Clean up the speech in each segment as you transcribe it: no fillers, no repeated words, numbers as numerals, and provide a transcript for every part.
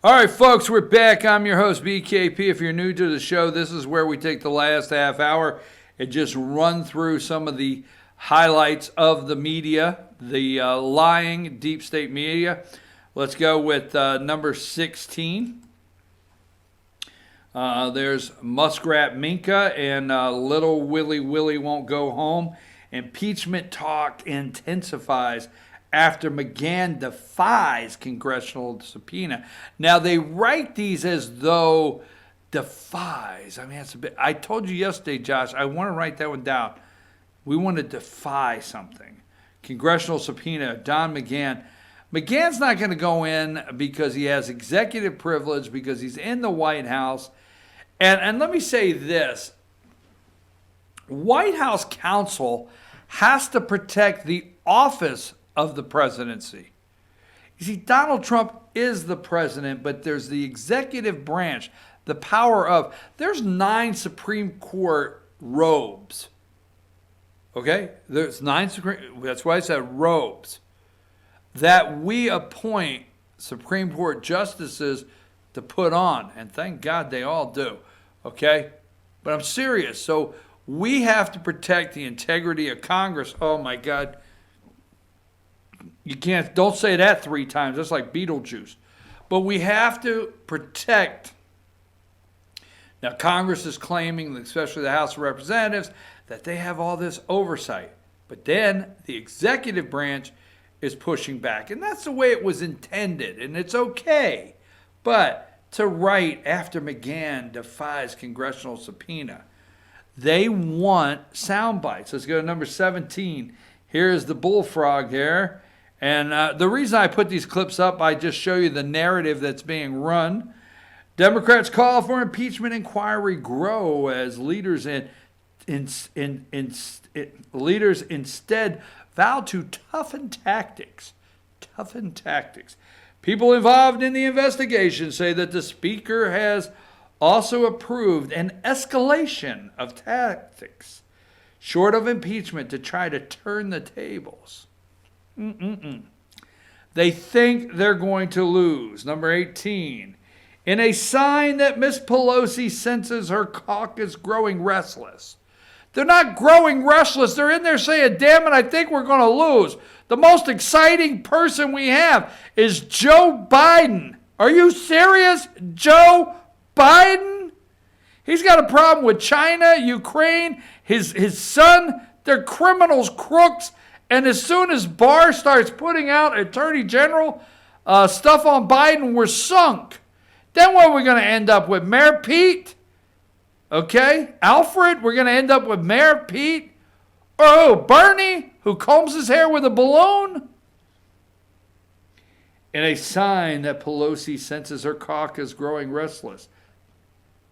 All right, folks, we're back. I'm your host, BKP. If you're new to the show, this is where we take the last half hour and just run through some of the highlights of the media, the lying deep state media. Let's go with number 16. There's Muskrat Minka and Little Willie Willie Won't Go Home. Impeachment talk intensifies after McGahn defies congressional subpoena. Now, they write these as though defies. I mean, it's a bit. I told you yesterday, Josh, I want to write that one down. We want to defy something. Congressional subpoena, Don McGahn. McGahn's not going to go in because he has executive privilege, because he's in the White House. And let me say this. White House counsel has to protect the office of the presidency. You see, Donald Trump is the president, but there's the executive branch, the power of, there's 9 Supreme Court robes. Okay? There's 9 Supreme, that's why I said robes, that we appoint Supreme Court justices to put on. And thank God they all do. Okay? But I'm serious. So we have to protect the integrity of Congress. Oh my God. You can't, don't say that 3 times. That's like Beetlejuice. But we have to protect. Now, Congress is claiming, especially the House of Representatives, that they have all this oversight. But then the executive branch is pushing back. And that's the way it was intended. And it's okay. But to write after McGahn defies congressional subpoena, they want sound bites. Let's go to number 17. Here's the bullfrog here. And the reason I put these clips up, I just show you the narrative that's being run. Democrats' call for impeachment inquiry grow as leaders leaders instead vow to toughen tactics. Toughen tactics. People involved in the investigation say that the speaker has also approved an escalation of tactics short of impeachment to try to turn the tables. They think they're going to lose. Number 18. In a sign that Miss Pelosi senses her caucus growing restless. They're not growing restless. They're in there saying, damn it, I think we're going to lose. The most exciting person we have is Joe Biden. Are you serious? Joe Biden? He's got a problem with China, Ukraine, his son. They're criminals, crooks. And as soon as Barr starts putting out Attorney General stuff on Biden, we're sunk. Then what are we going to end up with? Mayor Pete? Okay? Alfred? We're going to end up with Mayor Pete? Oh, Bernie, who combs his hair with a balloon? In a sign that Pelosi senses her caucus growing restless,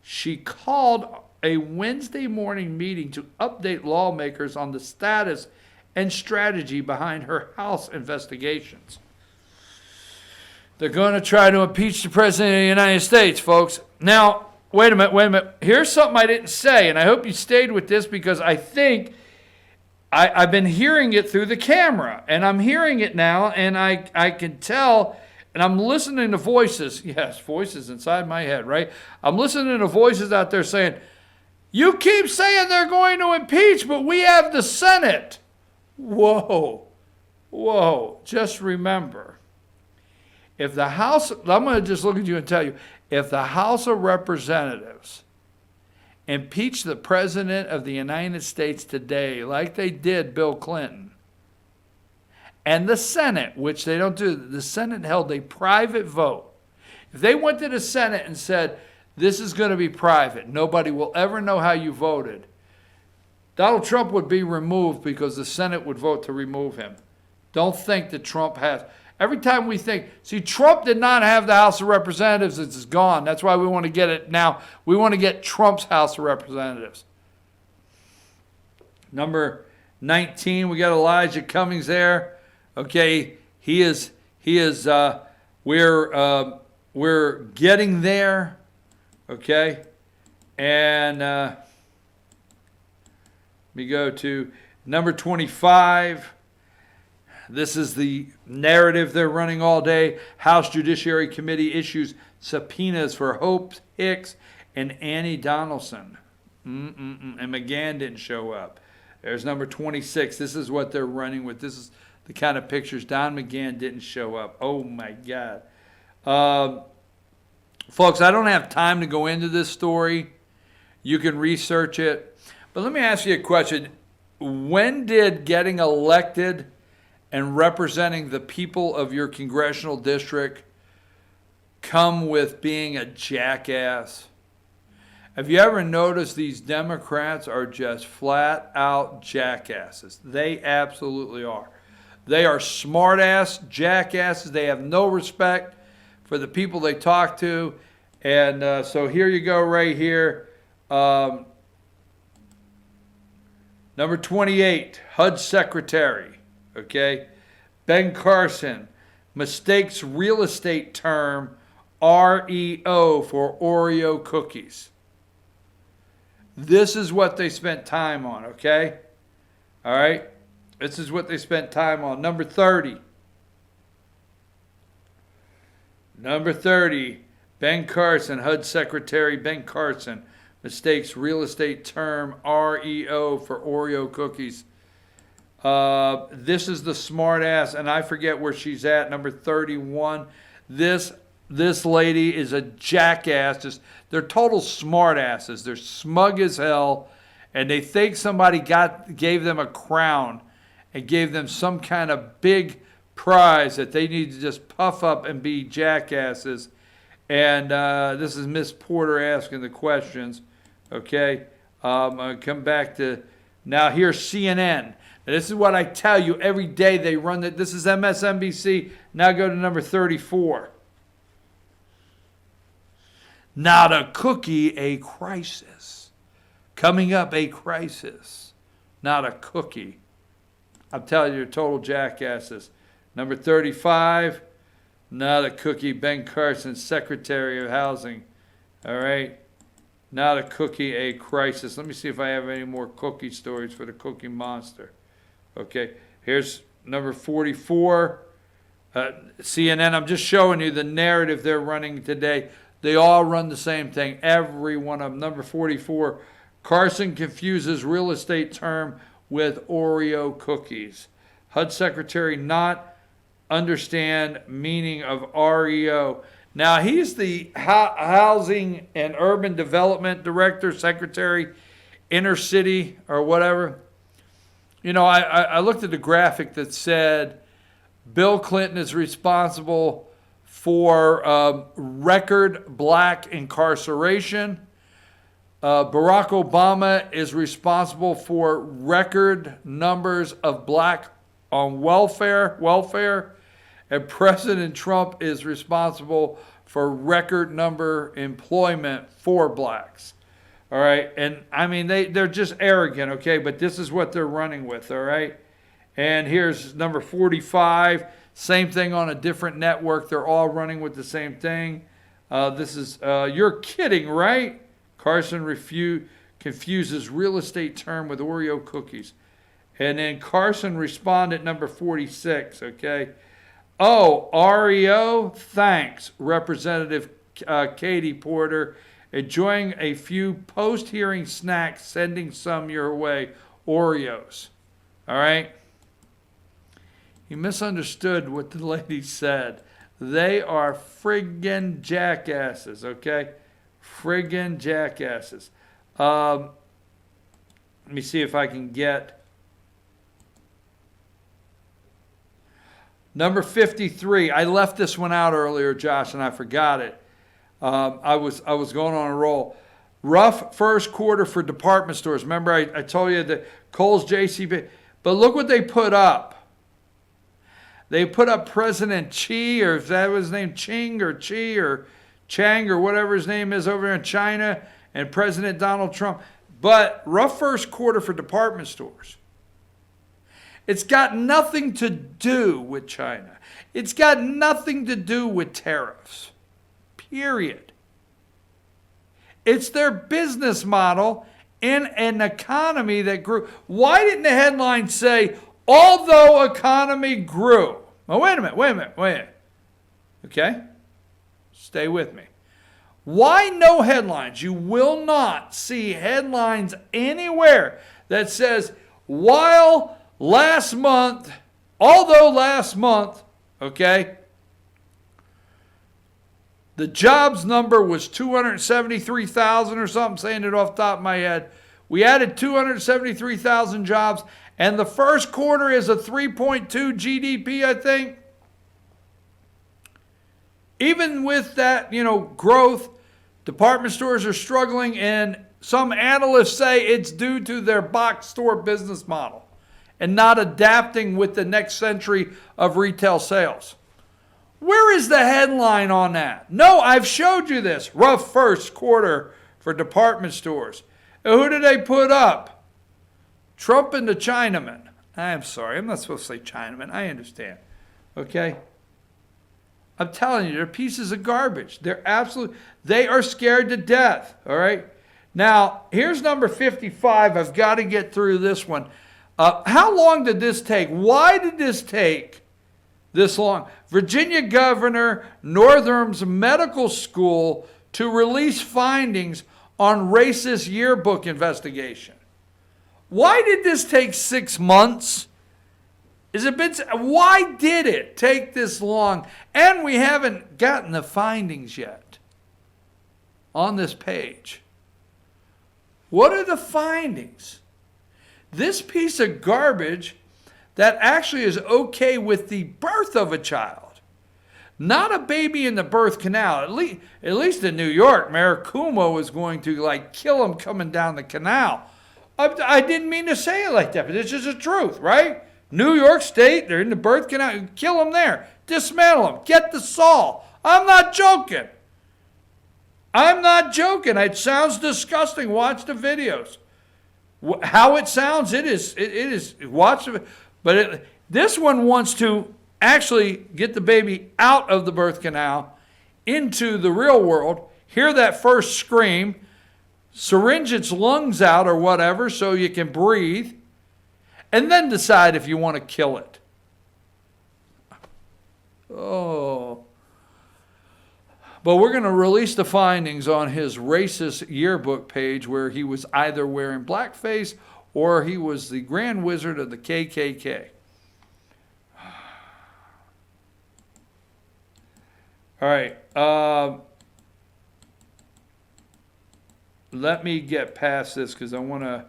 she called a Wednesday morning meeting to update lawmakers on the status and strategy behind her House investigations. They're going to try to impeach the President of the United States, folks. Now, wait a minute. Here's something I didn't say, and I hope you stayed with this because I think I've been hearing it through the camera, and I'm hearing it now, and I can tell, and I'm listening to voices. Yes, voices inside my head, right? I'm listening to voices out there saying, you keep saying they're going to impeach, but we have the Senate. Whoa. Just remember, if the House, I'm going to just look at you and tell you, if the House of Representatives impeach the President of the United States today, like they did Bill Clinton, and the Senate, which they don't do, the Senate held a private vote. If they went to the Senate and said, this is going to be private, nobody will ever know how you voted, Donald Trump would be removed because the Senate would vote to remove him. Don't think that Trump has. Every time we think, see, Trump did not have the House of Representatives. It's gone. That's why we want to get it now. We want to get Trump's House of Representatives. Number 19, we got Elijah Cummings there. Okay, we're getting there. Okay, and let me go to number 25. This is the narrative they're running all day. House Judiciary Committee issues subpoenas for Hope Hicks and Annie Donaldson. And McGahn didn't show up. There's number 26. This is what they're running with. This is the kind of pictures. Don McGahn didn't show up. Oh, my God. Folks, I don't have time to go into this story. You can research it. But let me ask you a question. When did getting elected and representing the people of your congressional district come with being a jackass? Have you ever noticed these Democrats are just flat out jackasses? They absolutely are. They are smart ass jackasses. They have no respect for the people they talk to. And so here you go right here. Number 28, HUD Secretary. Okay. Ben Carson mistakes real estate term REO for Oreo cookies. This is what they spent time on, okay? All right? This is what they spent time on. Number 30. Number 30, Ben Carson, HUD Secretary Ben Carson, mistakes real estate term REO for Oreo cookies. This is the smart ass, and I forget where she's at, number 31. This lady is a jackass. They're total smart asses. They're smug as hell, and they think somebody gave them a crown and gave them some kind of big prize that they need to just puff up and be jackasses. And this is Miss Porter asking the questions. Okay, I'm going to come back to now. Here's CNN. Now, this is what I tell you every day. They run that. This is MSNBC. Now go to number 34. Not a cookie, a crisis. Coming up, a crisis. Not a cookie. I'm telling you, total jackasses. Number 35, not a cookie, Ben Carson, Secretary of Housing. All right. Not a cookie, a crisis. Let me see if I have any more cookie stories for the Cookie Monster. Okay. Here's number 44. CNN, I'm just showing you the narrative they're running today. They all run the same thing, every one of them. Number 44, Carson confuses real estate term with Oreo cookies. HUD Secretary not understand meaning of REO. Now, he's the Housing and Urban Development Director, Secretary, Inner City, or whatever. You know, I looked at the graphic that said Bill Clinton is responsible for record black incarceration. Barack Obama is responsible for record numbers of black on welfare, and President Trump is responsible for record number employment for blacks. All right, and I mean they're just arrogant, okay, but this is what they're running with, all right? And here's number 45. Same thing on a different network. They're all running with the same thing. This is, you're kidding, right? Carson confuses real estate term with Oreo cookies. And then Carson responded, number 46, okay? Oh, REO? Thanks, Representative Katie Porter. Enjoying a few post-hearing snacks, sending some your way. Oreos. All right? He misunderstood what the lady said. They are friggin' jackasses, okay? Friggin' jackasses. Let me see if I can get number 53. I left this one out earlier, Josh, and I forgot it. I was going on a roll. Rough first quarter for department stores. Remember I told you that Kohl's, JCB. But look what they put up. They put up President Xi, or if that was his name, Ching or Chi or Chang or whatever his name is over in China, and President Donald Trump. But rough first quarter for department stores. It's got nothing to do with China. It's got nothing to do with tariffs. Period. It's their business model in an economy that grew. Why didn't the headline say, although economy grew? Well, wait a minute. Okay? Stay with me. Why no headlines? You will not see headlines anywhere that says, although last month, okay, the jobs number was 273,000 or something, saying it off the top of my head. We added 273,000 jobs, and the first quarter is a 3.2 GDP, I think. Even with that, growth, department stores are struggling, and some analysts say it's due to their box store business model and not adapting with the next century of retail sales. Where is the headline on that? No, I've showed you this. Rough first quarter for department stores. And who did they put up? Trump and the Chinaman. I'm sorry, I'm not supposed to say Chinaman. I understand. Okay? I'm telling you, they're pieces of garbage. They are scared to death. All right? Now, here's number 55. I've got to get through this one. How long did this take? Why did this take this long? Virginia Governor Northam's medical school to release findings on racist yearbook investigation. Why did this take 6 months? Why did it take this long? And we haven't gotten the findings yet on this page. What are the findings? This piece of garbage that actually is okay with the birth of a child, not a baby in the birth canal. At least in New York, Mayor Cuomo is going to kill him coming down the canal. I didn't mean to say it like that, but it's just the truth, right? New York State, they're in the birth canal. Kill them there. Dismantle them. Get the saw. I'm not joking. It sounds disgusting. Watch the videos. How it sounds, it is. Watch it. But this one wants to actually get the baby out of the birth canal into the real world, hear that first scream, syringe its lungs out or whatever so you can breathe, and then decide if you want to kill it. Oh. But we're going to release the findings on his racist yearbook page where he was either wearing blackface or he was the Grand Wizard of the KKK. All right. Let me get past this because I want to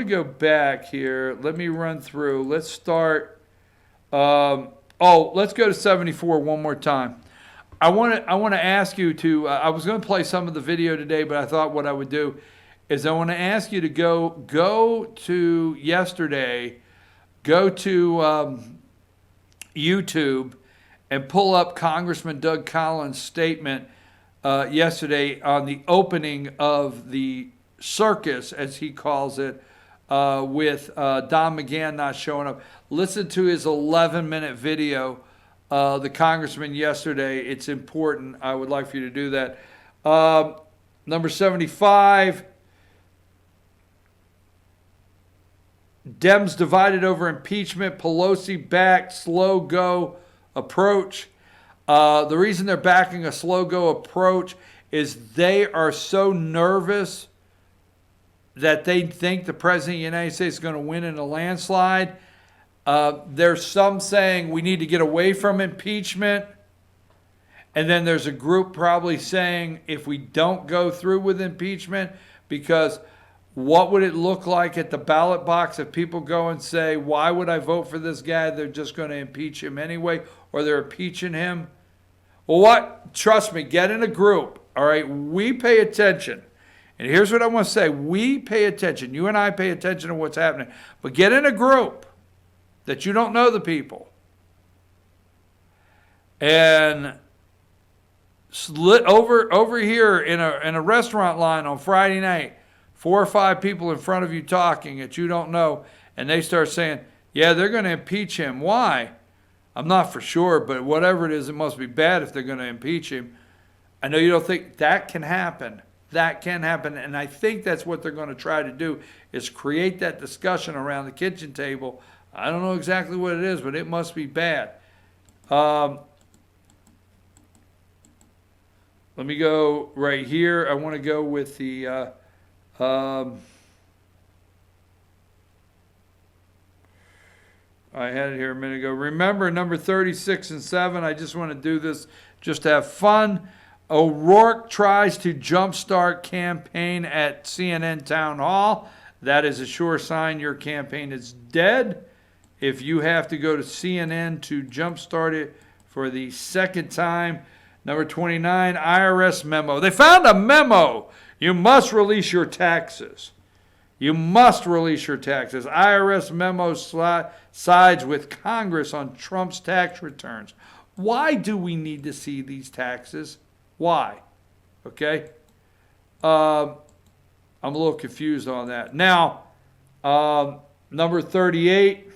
go back here. Let me run through. Let's start. Let's go to 74 one more time. I want to ask you to. I was going to play some of the video today, but I thought what I would do is I want to ask you to go to yesterday, go to YouTube, and pull up Congressman Doug Collins' statement yesterday on the opening of the circus, as he calls it, with Don McGahn not showing up. Listen to his 11-minute video, the congressman yesterday. It's important. I would like for you to do that. Number 75, Dems divided over impeachment. Pelosi backed slow go approach. The reason they're backing a slow go approach is they are so nervous that they think the President of the United States is going to win in a landslide. There's some saying we need to get away from impeachment. And then there's a group probably saying if we don't go through with impeachment, because what would it look like at the ballot box if people go and say, why would I vote for this guy? They're just going to impeach him anyway, or they're impeaching him. Well, what? Trust me, get in a group. All right, we pay attention. And here's what I want to say. We pay attention. You and I pay attention to what's happening. But get in a group that you don't know the people. And over here in a restaurant line on Friday night, 4 or 5 people in front of you talking that you don't know, and they start saying, yeah, they're going to impeach him. Why? I'm not for sure, but whatever it is, it must be bad if they're going to impeach him. I know you don't think that can happen. That can happen, and I think that's what they're going to try to do, is create that discussion around the kitchen table I don't know exactly what it is, but it must be bad. Let me go right here. I want to go with the I had it here a minute ago. Remember number 36 and 7. I just want to do this just to have fun. O'Rourke tries to jumpstart campaign at CNN town hall. That is a sure sign your campaign is dead. If you have to go to CNN to jumpstart it for the second time. Number 29, IRS memo. They found a memo. You must release your taxes. You must release your taxes. IRS memo sides with Congress on Trump's tax returns. Why do we need to see these taxes? Why? Okay? I'm a little confused on that. Now, number 38,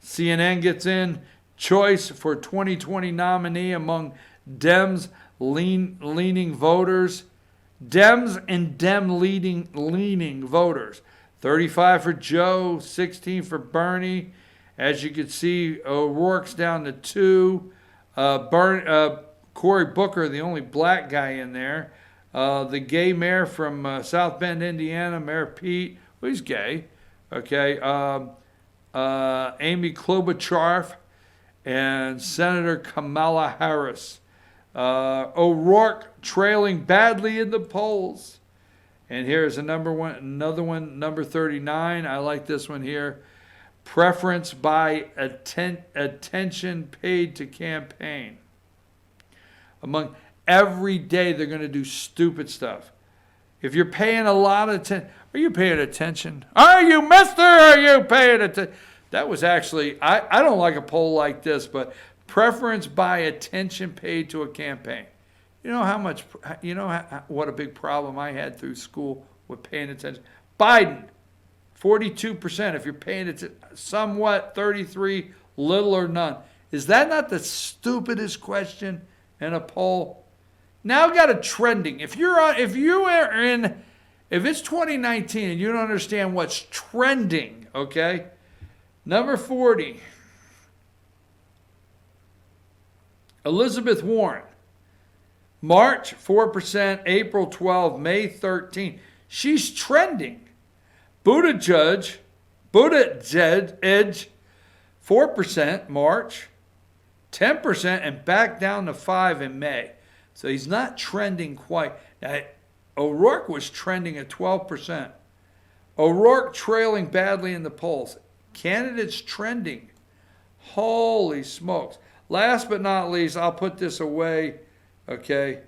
CNN gets in. Choice for 2020 nominee among Dems leaning voters. Dems and Dem-leaning voters. 35 for Joe, 16 for Bernie. As you can see, O'Rourke's down to 2. Cory Booker, the only black guy in there. The gay mayor from South Bend, Indiana, Mayor Pete. Well, he's gay. Okay. Amy Klobuchar and Senator Kamala Harris. O'Rourke trailing badly in the polls. And here's another one, number 39. I like this one here. Preference by attention paid to campaign. Among every day they're going to do stupid stuff. If you're paying a lot of attention, are you paying attention? Are you, mister? Are you paying attention? That was actually, I don't like a poll like this, but preference by attention paid to a campaign. You know how much, what a big problem I had through school with paying attention. Biden, 42%. If you're paying attention, somewhat, 33, little or none. Is that not the stupidest question in a poll? Now got a trending. If it's 2019 and you don't understand what's trending, okay? Number 40. Elizabeth Warren. March, 4%. April, 12. May, 13. She's trending. Buttigieg, 4% March, 10%, and back down to 5 in May. So he's not trending quite. Now, O'Rourke was trending at 12%. O'Rourke trailing badly in the polls. Candidates trending. Holy smokes. Last but not least, I'll put this away, okay?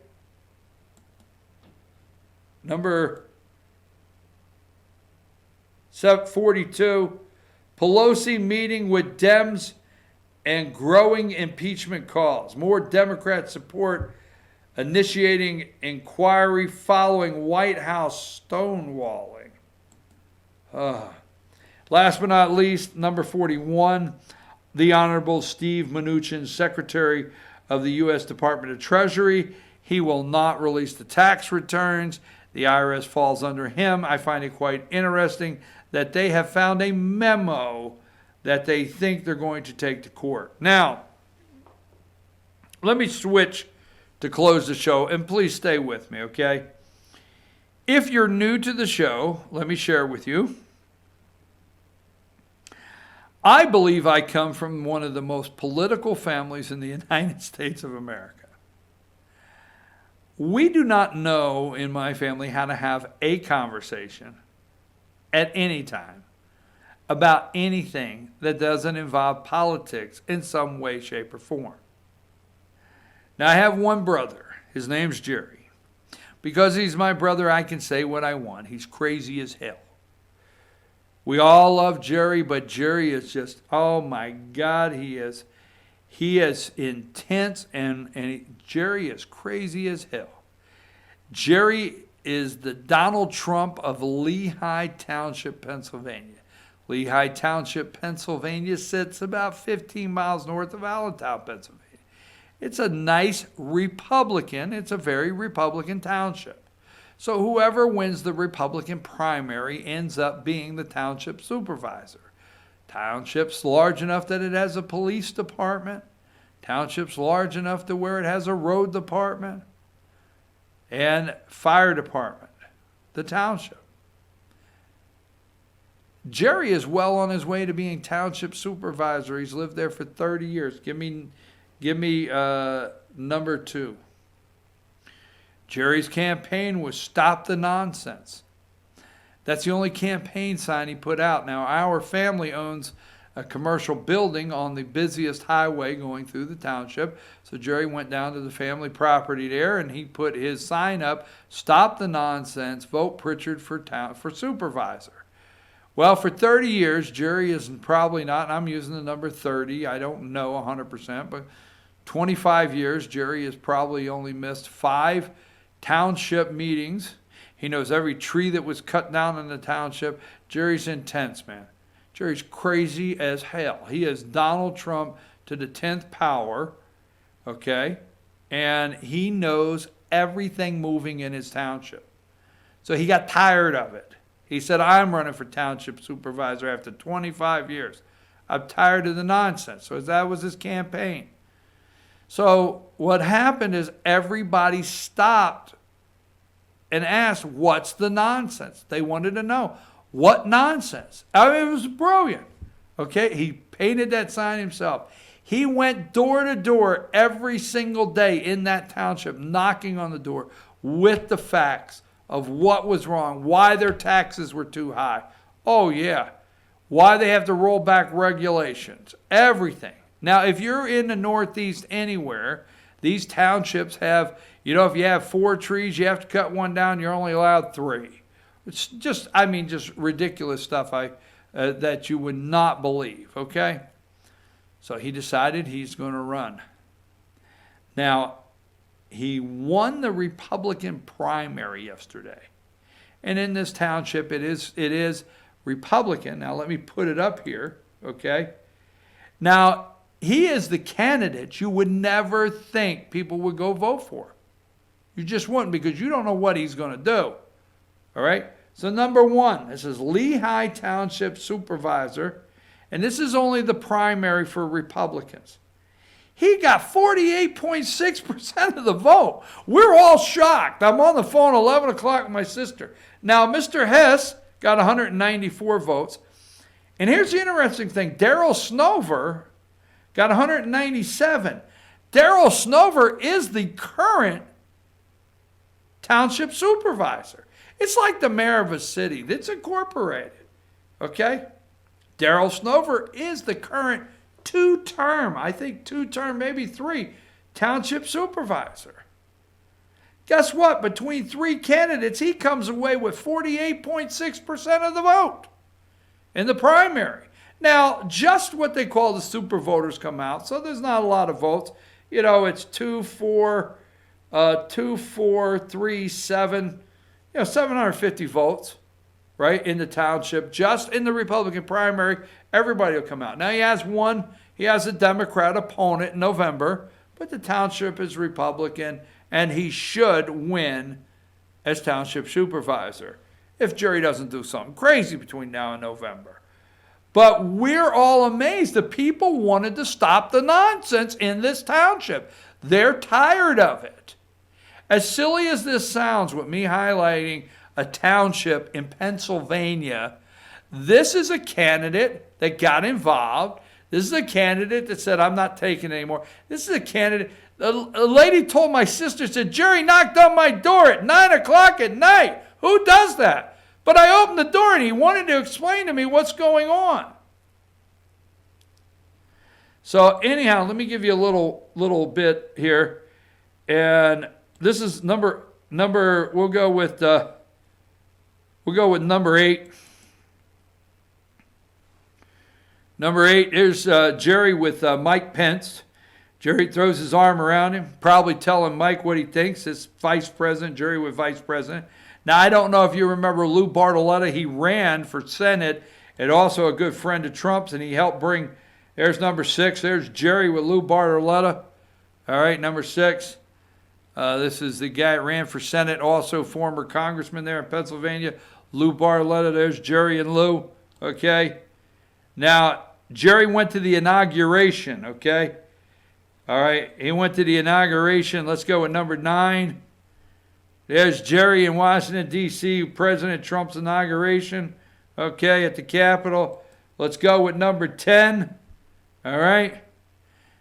Number 42, Pelosi meeting with Dems and growing impeachment calls. More Democrats support initiating inquiry following White House stonewalling. Last but not least, number 41, the Honorable Steve Mnuchin, Secretary of the U.S. Department of Treasury. He will not release the tax returns. The IRS falls under him. I find it quite interesting that they have found a memo that they think they're going to take to court. Now, let me switch to close the show, and please stay with me, okay? If you're new to the show, let me share with you. I believe I come from one of the most political families in the United States of America. We do not know in my family how to have a conversation at any time about anything that doesn't involve politics in some way, shape, or form. Now, I have one brother. His name's Jerry. Because he's my brother, I can say what I want. He's crazy as hell. We all love Jerry, but Jerry is just, oh my God, he is intense, and Jerry is crazy as hell. Jerry is the Donald Trump of Lehigh Township, Pennsylvania. Lehigh Township, Pennsylvania sits about 15 miles north of Allentown, Pennsylvania. It's a nice Republican, it's a very Republican township. So whoever wins the Republican primary ends up being the township supervisor. Township's large enough that it has a police department. Township's large enough to where it has a road department and fire department. The township. Jerry is well on his way to being township supervisor. He's lived there for 30 years. Give me number 2. Jerry's campaign was Stop the Nonsense. That's the only campaign sign he put out. Now, our family owns a commercial building on the busiest highway going through the township. So Jerry went down to the family property there and he put his sign up, Stop the Nonsense, vote Pritchard for supervisor. Well, for 30 years, Jerry is probably not, and I'm using the number 30, I don't know 100%, but 25 years, Jerry has probably only missed 5 township meetings. He knows every tree that was cut down in the township. Jerry's intense, man. Jerry's crazy as hell. He is Donald Trump to the 10th power, okay? And he knows everything moving in his township. So he got tired of it. He said, I'm running for township supervisor after 25 years. I'm tired of the nonsense. So that was his campaign. So what happened is everybody stopped and asked, what's the nonsense? They wanted to know. What nonsense? I mean, it was brilliant. Okay, he painted that sign himself. He went door to door every single day in that township, knocking on the door with the facts of what was wrong, why their taxes were too high. Oh, yeah. Why they have to roll back regulations. Everything. Now, if you're in the Northeast anywhere, these townships have, if you have 4 trees, you have to cut one down, you're only allowed 3. It's just, just ridiculous stuff that you would not believe, okay? So he decided he's going to run. Now, he won the Republican primary yesterday. And in this township, it is Republican. Now, let me put it up here, okay? Now, he is the candidate you would never think people would go vote for. You just wouldn't, because you don't know what he's going to do. All right? So number 1, this is Lehigh Township Supervisor, and this is only the primary for Republicans. He got 48.6% of the vote. We're all shocked. I'm on the phone 11 o'clock with my sister. Now, Mr. Hess got 194 votes. And here's the interesting thing. Darrell Snover got 197. Darrell Snover is the current township supervisor. It's like the mayor of a city that's incorporated. Okay? Darrell Snover is the current 2-term, maybe 3, township supervisor. Guess what? Between 3 candidates, he comes away with 48.6% of the vote in the primary. Now, just what they call the super voters come out, so there's not a lot of votes. It's 2, 4, 3, 7, 750 votes, right, in the township. Just in the Republican primary, everybody will come out. Now, he has a Democrat opponent in November, but the township is Republican, and he should win as township supervisor if Jerry doesn't do something crazy between now and November. But we're all amazed. The people wanted to stop the nonsense in this township. They're tired of it. As silly as this sounds with me highlighting a township in Pennsylvania, this is a candidate that got involved. This is a candidate that said, I'm not taking it anymore. This is a candidate. A lady told my sister, said, Jerry knocked on my door at 9 o'clock at night. Who does that? But I opened the door and he wanted to explain to me what's going on. So anyhow, let me give you a little bit here. And this is number we'll go with number 8. Number 8, here's Jerry with Mike Pence. Jerry throws his arm around him, probably telling Mike what he thinks. It's vice president, Jerry with vice president. Now, I don't know if you remember Lou Bartoletta. He ran for Senate and also a good friend of Trump's, and he helped bring, there's number 6. There's Jerry with Lou Bartoletta. All right, number 6. This is the guy that ran for Senate, also former congressman there in Pennsylvania, Lou Bartoletta. There's Jerry and Lou, okay? Now, Jerry went to the inauguration, okay? All right, he went to the inauguration. Let's go with number 9. There's Jerry in Washington, D.C., President Trump's inauguration, okay, at the Capitol. Let's go with number 10, all right?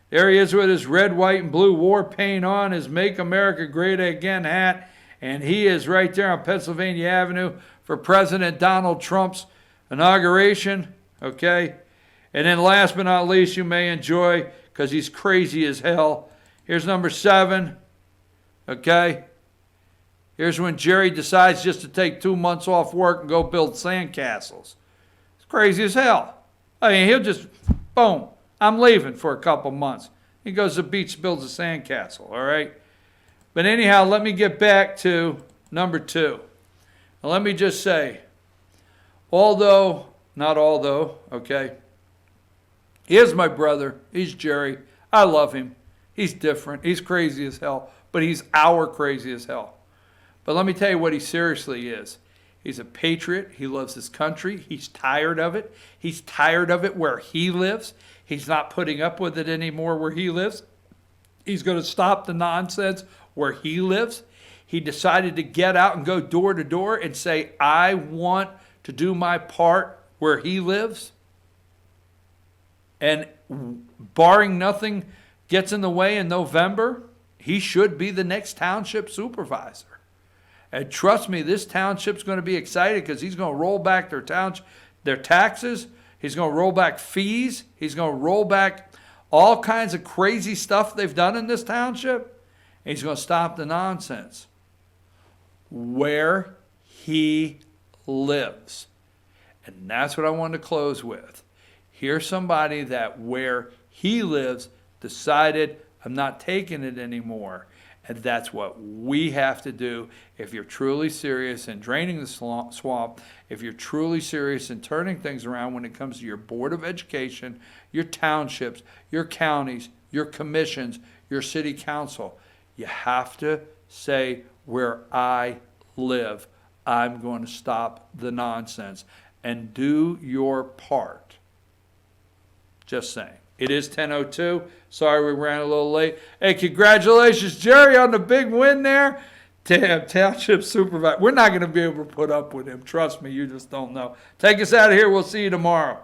There he is with his red, white, and blue war paint on, his Make America Great Again hat, and he is right there on Pennsylvania Avenue for President Donald Trump's inauguration, okay? And then last but not least, you may enjoy, because he's crazy as hell, here's number 7, okay? Here's when Jerry decides just to take 2 months off work and go build sandcastles. It's crazy as hell. I mean, he'll just, boom, I'm leaving for a couple months. He goes to the beach, builds a sandcastle, all right? But anyhow, let me get back to number 2. Now, let me just say, not although, okay? He is my brother. He's Jerry. I love him. He's different. He's crazy as hell, but he's our crazy as hell. But let me tell you what he seriously is. He's a patriot. He loves his country. He's tired of it. He's tired of it where he lives. He's not putting up with it anymore where he lives. He's going to stop the nonsense where he lives. He decided to get out and go door to door and say, I want to do my part where he lives. And barring nothing gets in the way in November, he should be the next township supervisor. And trust me, this township's going to be excited because he's going to roll back their taxes. He's going to roll back fees. He's going to roll back all kinds of crazy stuff they've done in this township. And he's going to stop the nonsense where he lives. And that's what I wanted to close with. Here's somebody that where he lives decided, I'm not taking it anymore. And that's what we have to do if you're truly serious in draining the swamp, if you're truly serious in turning things around when it comes to your Board of Education, your townships, your counties, your commissions, your city council. You have to say, where I live, I'm going to stop the nonsense and do your part. Just saying. It is 10:02. Sorry we ran a little late. Hey, congratulations, Jerry, on the big win there. Damn, township supervisor. We're not going to be able to put up with him. Trust me, you just don't know. Take us out of here. We'll see you tomorrow.